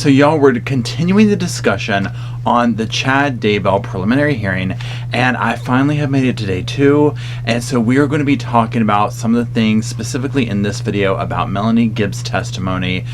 So y'all, we're continuing the discussion on the Chad Daybell Preliminary hearing, and I finally have made it to day 2, and so we are going to be talking about some of the things specifically in this video about Melanie Gibb's testimony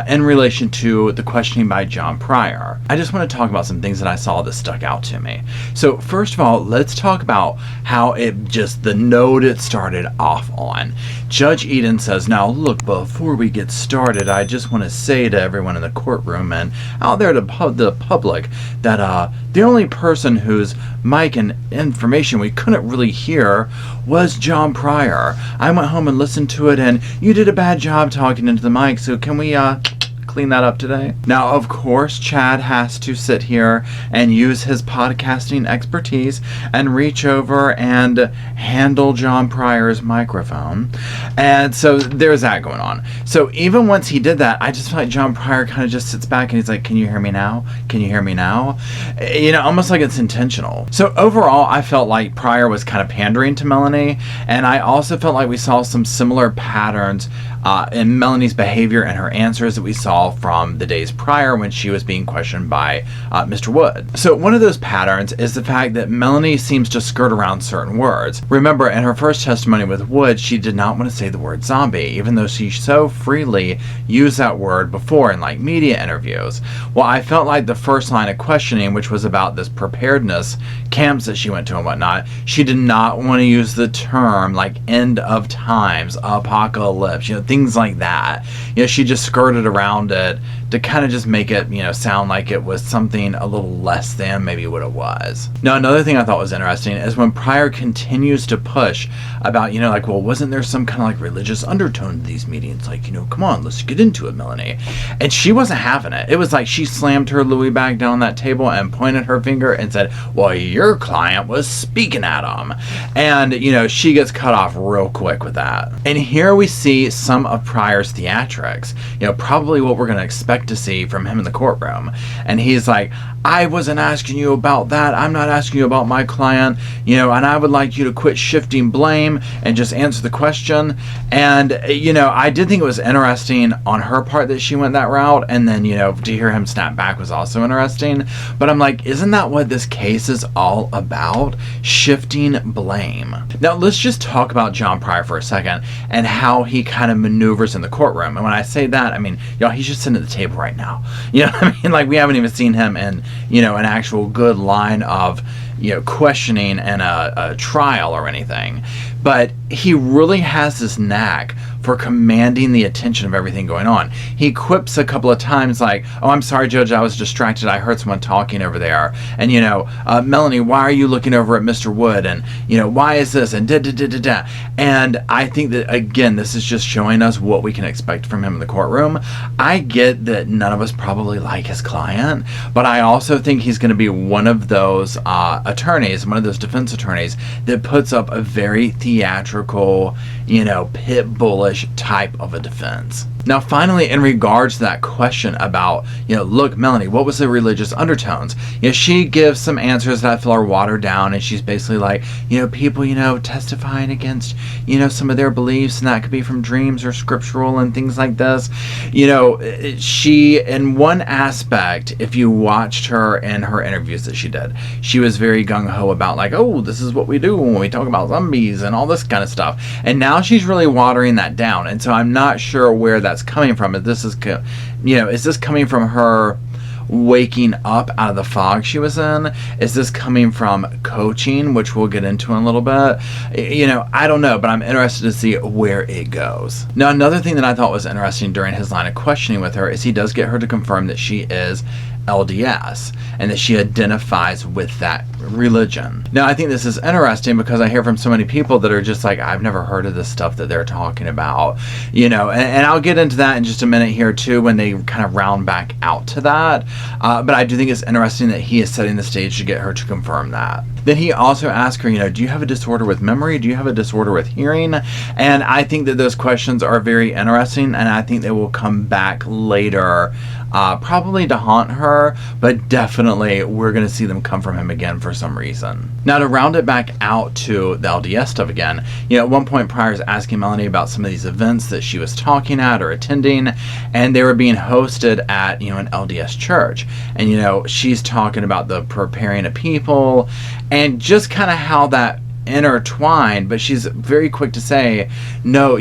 in relation to the questioning by John Pryor. I just want to talk about some things that I saw that stuck out to me. So first of all, let's talk about how the note it started off on. Judge Eden says, "Now look, before we get started, I just want to say to everyone in the courtroom and out there to the public that the only person whose mic and information we couldn't really hear was John Pryor. I went home and listened to it, and you did a bad job talking into the mic, so can we clean that up today?" Now, of course, Chad has to sit here and use his podcasting expertise and reach over and handle John Pryor's microphone. And so there's that going on. So even once he did that, I just feel like John Pryor kind of just sits back and he's like, "Can you hear me now? Can you hear me now?" You know, almost like it's intentional. So overall, I felt like Pryor was kind of pandering to Melanie, and I also felt like we saw some similar patterns in Melanie's behavior and her answers that we saw from the days prior when she was being questioned by Mr. Wood. So one of those patterns is the fact that Melanie seems to skirt around certain words. Remember, in her first testimony with Wood, she did not want to say the word zombie, even though she so freely used that word before in like media interviews. Well, I felt like the first line of questioning, which was about this preparedness camps that she went to and whatnot, she did not want to use the term like end of times, apocalypse, you know, things like that. You know, she just skirted around it to kind of just make it, you know, sound like it was something a little less than maybe what it was. Now, another thing I thought was interesting is when Pryor continues to push about, you know, like, well, wasn't there some kind of like religious undertone to these meetings? Like, you know, come on, let's get into it, Melanie. And she wasn't having it. It was like she slammed her Louis bag down on that table and pointed her finger and said, "Well, your client was speaking at him." And, you know, she gets cut off real quick with that. And here we see some of Pryor's theatrics, you know, probably what we're going to expect to see from him in the courtroom. And he's like, "I wasn't asking you about that. I'm not asking you about my client, you know, and I would like you to quit shifting blame and just answer the question." And, you know, I did think it was interesting on her part that she went that route. And then, you know, to hear him snap back was also interesting. But I'm like, isn't that what this case is all about? Shifting blame. Now, let's just talk about John Pryor for a second and how he kind of maneuvers in the courtroom. And when I say that, I mean, y'all, he's just sitting at the table right now. You know what I mean? Like, we haven't even seen him in, you know, an actual good line of, you know, questioning and a trial or anything. But he really has this knack for commanding the attention of everything going on. He quips a couple of times like, "Oh, I'm sorry, Judge, I was distracted. I heard someone talking over there." And, you know, "Melanie, why are you looking over at Mr. Wood?" And, you know, "Why is this?" And da-da-da-da-da. And I think that, again, this is just showing us what we can expect from him in the courtroom. I get that none of us probably like his client, but I also think he's going to be one of those attorneys, one of those defense attorneys that puts up a very theatrical, you know, pit bullish type of a defense. Now, finally, in regards to that question about, you know, "Look, Melanie, what was the religious undertones?" You know, she gives some answers that I feel are watered down, and she's basically like, you know, people, you know, testifying against, you know, some of their beliefs, and that could be from dreams or scriptural and things like this. You know, she, in one aspect, if you watched her in her interviews that she did, she was very gung-ho about like, "Oh, this is what we do when we talk about zombies and all this kind of stuff." And now she's really watering that down, and so I'm not sure where that's coming from. If this is, you know, is this coming from her waking up out of the fog she was in? Is this coming from coaching, which we'll get into in a little bit? You know, I don't know, but I'm interested to see where it goes. Now, another thing that I thought was interesting during his line of questioning with her is he does get her to confirm that she is LDS and that she identifies with that religion. Now, I think this is interesting because I hear from so many people that are just like, "I've never heard of this stuff that they're talking about," you know, and I'll get into that in just a minute here too when they kind of round back out to that. But I do think it's interesting that he is setting the stage to get her to confirm that. Then he also asked her, do you have a disorder with memory? Do you have a disorder with hearing? And I think that those questions are very interesting, and I think they will come back later, probably to haunt her, but definitely we're going to see them come from him again for some reason. Now, to round it back out to the LDS stuff again, at one point Pryor's asking Melanie about some of these events that she was talking at or attending, and they were being hosted at, an LDS church. And, she's talking about the preparing of people and just kind of how that intertwined, but she's very quick to say, no,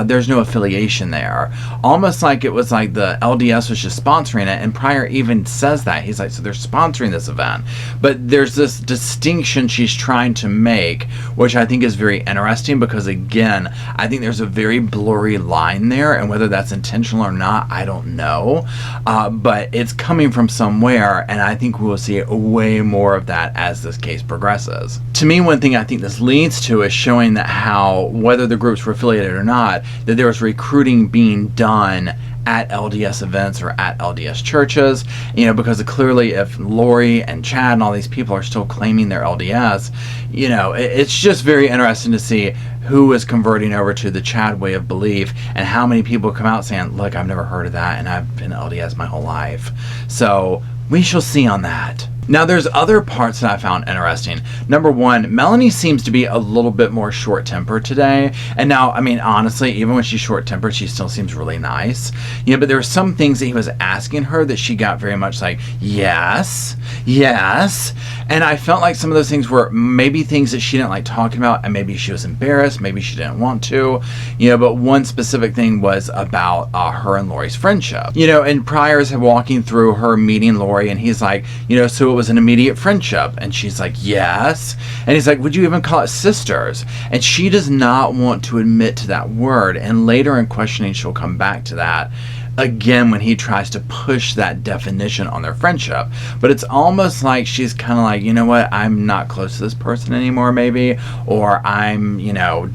there's no affiliation there. Almost like it was like the LDS was just sponsoring it, and Pryor even says that. He's like, so they're sponsoring this event. But there's this distinction she's trying to make, which I think is very interesting because, again, I think there's a very blurry line there, and whether that's intentional or not, I don't know. But it's coming from somewhere, and I think we'll see way more of that as this case progresses. To me, one thing I think this leads to is showing that how, whether the groups were affiliated or not, that there was recruiting being done at LDS events or at LDS churches, because clearly if Lori and Chad and all these people are still claiming they're LDS, it's just very interesting to see who is converting over to the Chad way of belief and how many people come out saying, look, I've never heard of that and I've been LDS my whole life. So we shall see on that. Now, there's other parts that I found interesting. Number one, Melanie seems to be a little bit more short-tempered today. And now, honestly, even when she's short-tempered, she still seems really nice. But there were some things that he was asking her that she got very much like, yes, yes. And I felt like some of those things were maybe things that she didn't like talking about, and maybe she was embarrassed, maybe she didn't want to. But one specific thing was about her and Lori's friendship. And Pryor's walking through her meeting Lori, and he's like, so it was an immediate friendship, and she's like, yes. And he's like, would you even call it sisters? And she does not want to admit to that word, and later in questioning she'll come back to that again when he tries to push that definition on their friendship. But it's almost like she's kind of like, you know what, I'm not close to this person anymore, maybe, or I'm,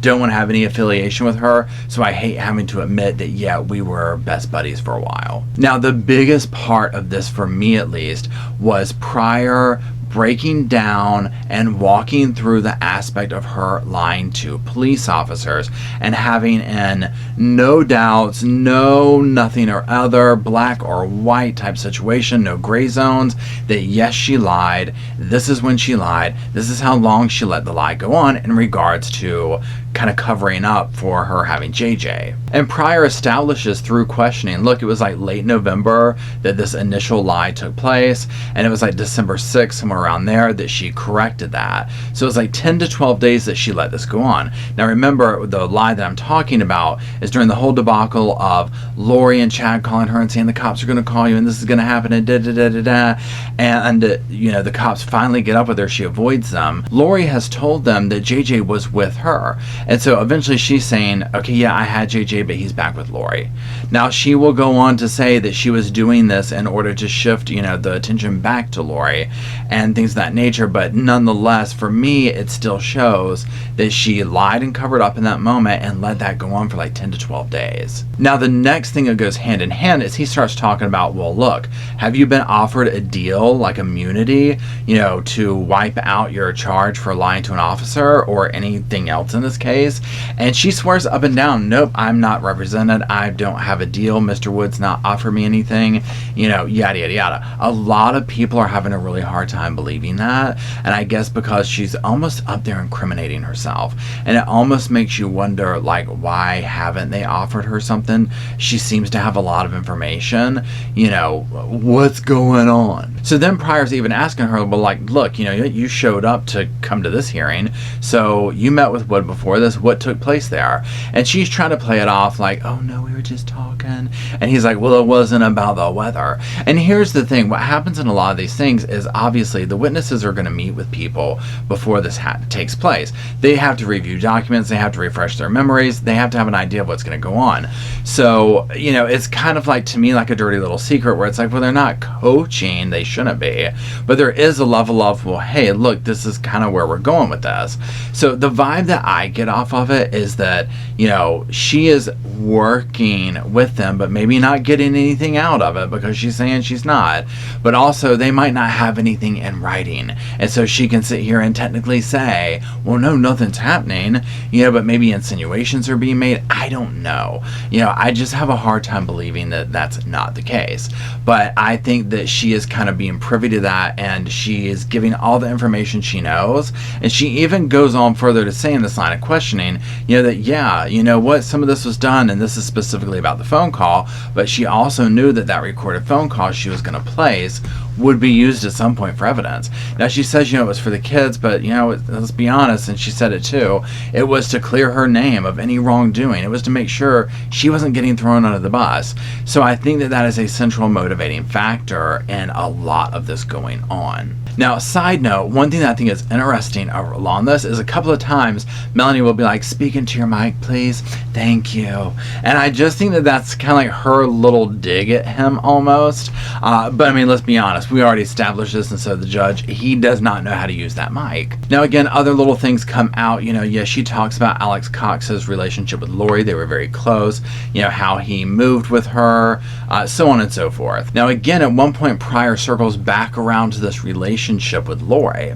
don't want to have any affiliation with her, so I hate having to admit that, yeah, we were best buddies for a while. Now, the biggest part of this, for me at least, was Pryor breaking down and walking through the aspect of her lying to police officers and having in no doubts, no nothing or other, black or white type situation, no gray zones, that yes, she lied, this is when she lied, this is how long she let the lie go on in regards to kind of covering up for her having JJ. And Pryor establishes through questioning, look, it was like late November that this initial lie took place, and it was like December 6th, somewhere around there, that she corrected that. So it was like 10 to 12 days that she let this go on. Now remember, the lie that I'm talking about is during the whole debacle of Lori and Chad calling her and saying the cops are going to call you and this is going to happen and da-da-da-da-da. And the cops finally get up with her, she avoids them. Lori has told them that JJ was with her. And so eventually she's saying, okay, yeah, I had JJ, but he's back with Lori. Now she will go on to say that she was doing this in order to shift, the attention back to Lori and things of that nature. But nonetheless, for me, it still shows that she lied and covered up in that moment and let that go on for like 10 to 12 days. Now, the next thing that goes hand in hand is he starts talking about, well, look, have you been offered a deal like immunity, to wipe out your charge for lying to an officer or anything else in this case? And she swears up and down, nope, I'm not represented, I don't have a deal, Mr. Wood's not offered me anything, yada yada yada. A lot of people are having a really hard time believing that, and I guess because she's almost up there incriminating herself, and it almost makes you wonder, like, why haven't they offered her something? She seems to have a lot of information, what's going on? So then Pryor's even asking her, well, like, look, you showed up to come to this hearing, so you met with Wood before this, what took place there? And she's trying to play it off like, oh no, we were just talking. And he's like, well, it wasn't about the weather. And here's the thing, what happens in a lot of these things is obviously the witnesses are going to meet with people before this takes place. They have to review documents, they have to refresh their memories, they have to have an idea of what's going to go on. So, it's kind of like, to me, like a dirty little secret where it's like, well, they're not coaching, they shouldn't be, but there is a level of, well, hey, look, this is kind of where we're going with this. So the vibe that I get off of it is that, you know, she is working with them, but maybe not getting anything out of it because she's saying she's not. But also, they might not have anything in writing. And so she can sit here and technically say, well, no, nothing's happening, you know, but maybe insinuations are being made. I don't know. You know, I just have a hard time believing that that's not the case. But I think that she is kind of being privy to that, and she is giving all the information she knows. And she even goes on further to say in this line of questioning, you know, that, yeah, you know what, some of this was done, and this is specifically about the phone call, but she also knew that that recorded phone call she was going to place would be used at some point for evidence. Now, she says, you know, it was for the kids, but, you know, let's be honest, and she said it too, it was to clear her name of any wrongdoing. It was to make sure she wasn't getting thrown under the bus. So I think that that is a central motivating factor in a lot of this going on. Now, side note, one thing that I think is interesting along this is a couple of times Melanie will be like, speak into your mic, please. Thank you. And I just think that that's kind of like her little dig at him almost. But I mean, let's be honest, we already established this, and so the judge, he does not know how to use that mic. Now, again, other little things come out. You know, yeah, she talks about Alex Cox's relationship with Lori. They were very close. You know, how he moved with her, so on and so forth. Now, again, at one point, Pryor circles back around to this relationship with Lori,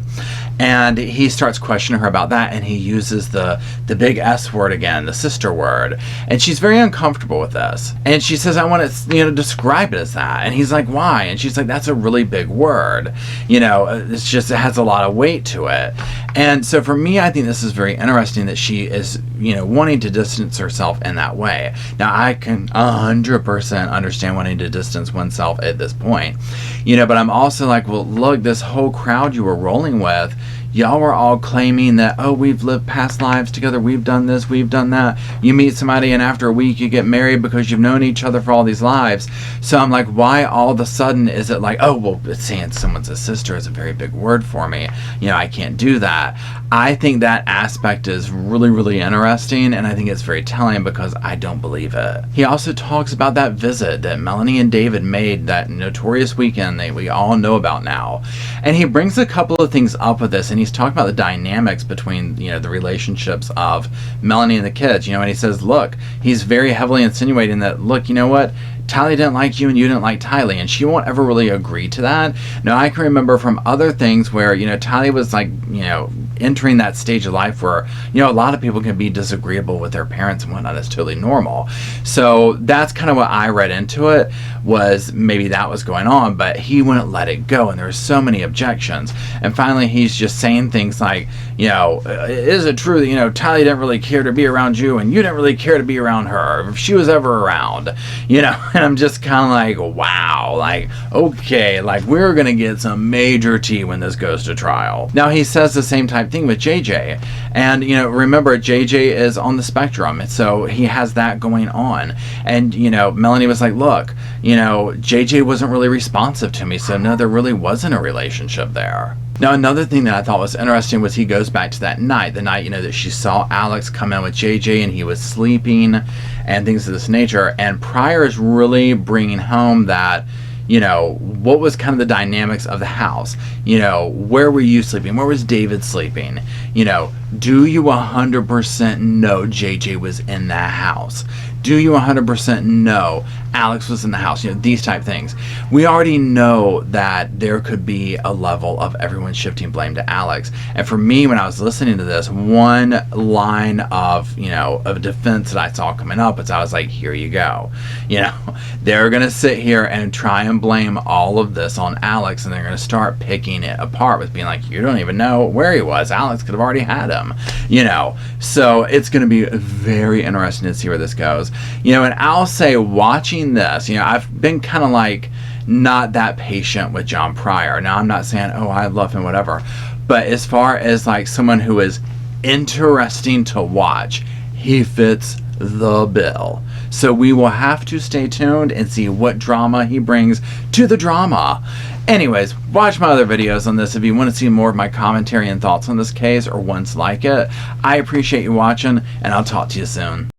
and he starts questioning her about that, and he uses the big S word again, the sister word, and she's very uncomfortable with this, and she says, I want to, you know, describe it as that, and he's like, why? And she's like, that's a really big word, you know, it's just, it has a lot of weight to it. And so for me, I think this is very interesting that she is, you know, wanting to distance herself in that way. Now, I can 100% understand wanting to distance oneself at this point, you know, but I'm also like, well, look, this whole crowd you were rolling with, y'all were all claiming that, oh, we've lived past lives together, we've done this, we've done that. You meet somebody and after a week you get married because you've known each other for all these lives. So I'm like, why all of a sudden is it like, oh, well, saying someone's a sister is a very big word for me. You know, I can't do that. I think that aspect is really, really interesting, and I think it's very telling because I don't believe it. He also talks about that visit that Melanie and David made that notorious weekend that we all know about now. And he brings a couple of things up with this, and he's talking about the dynamics between, you know, the relationships of Melanie and the kids, you know, and he says, look, he's very heavily insinuating that, look, you know what, Tylee didn't like you and you didn't like Tylee, and she won't ever really agree to that. Now, I can remember from other things where, you know, Tylee was like, you know, entering that stage of life where, you know, a lot of people can be disagreeable with their parents and whatnot. It's totally normal. So that's kind of what I read into it, was maybe that was going on, but he wouldn't let it go, and there were so many objections. And finally, he's just saying things like, you know, is it true that, you know, Tylee didn't really care to be around you and you didn't really care to be around her if she was ever around, you know? And I'm just kind of like, wow, like, okay, like, we're gonna get some major tea when this goes to trial. Now, he says the same type thing with JJ, and, you know, remember, JJ is on the spectrum, so he has that going on. And, you know, Melanie was like, look, you know, JJ wasn't really responsive to me, so no, there really wasn't a relationship there. Now, another thing that I thought was interesting was he goes back to that night, the night, you know, that she saw Alex come in with JJ and he was sleeping and things of this nature. And Pryor is really bringing home that, you know, what was kind of the dynamics of the house? You know, where were you sleeping? Where was David sleeping? You know, do you 100% know JJ was in that house? Do you 100% know Alex was in the house? You know, these type things. We already know that there could be a level of everyone shifting blame to Alex. And for me, when I was listening to this, one line of, you know, of defense that I saw coming up is I was like, here you go. You know, they're going to sit here and try and blame all of this on Alex, and they're going to start picking it apart with being like, you don't even know where he was. Alex could have already had him, you know. So it's going to be very interesting to see where this goes. You know, and I'll say, watching this, you know, I've been kind of like not that patient with John Pryor. Now, I'm not saying, oh, I love him, whatever. But as far as like someone who is interesting to watch, he fits the bill. So we will have to stay tuned and see what drama he brings to the drama. Anyways, watch my other videos on this if you want to see more of my commentary and thoughts on this case or ones like it. I appreciate you watching, and I'll talk to you soon.